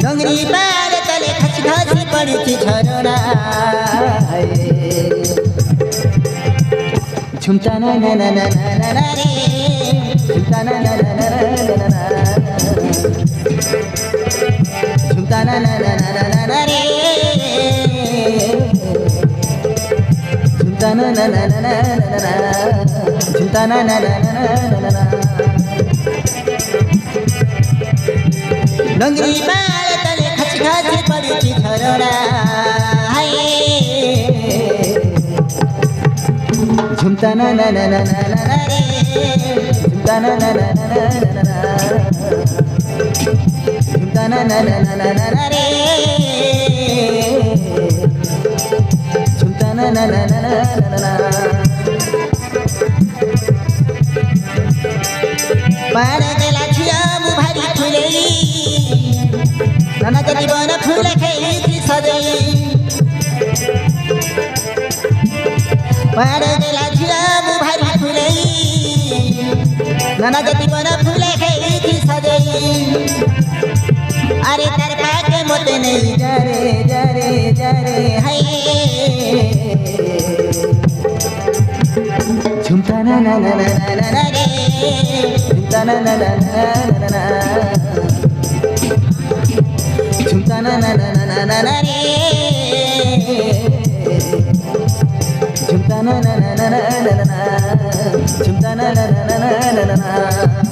डोंगरी पार तले खस खसी पड़ी झरना झुमता ना ना ना ना ना ना रे झुमता ना ना ना ना ना ना झुमता ना ना ना ना ना ना रे झुमता ना ना ना ना ना ना झुमता ना ना ना ना ना ना डोंगरी पार तले खस खसी पड़ी झरना झुमता ना ना ना ना ना ना रे झुमता ना ना ना ना ना ना झुमता ना ना ना ना ना ना रे झुमता ना ना ना ना ना पार गेला छिया मुभारी फुलेली नाना जति बन फुल खेली सजै पार गेला छिया मुभारी फुलेली नाना जति बन फुल खेली सजै अरे तार पाके मोते नहीं जारे जारे जारे हाय झुमता ना ना ना ना ना ना रे झुमता ना ना ना ना ना ना झुमता ना ना ना ना ना ना रे झुमता ना ना ना ना ना ना झुमता ना ना ना ना ना ना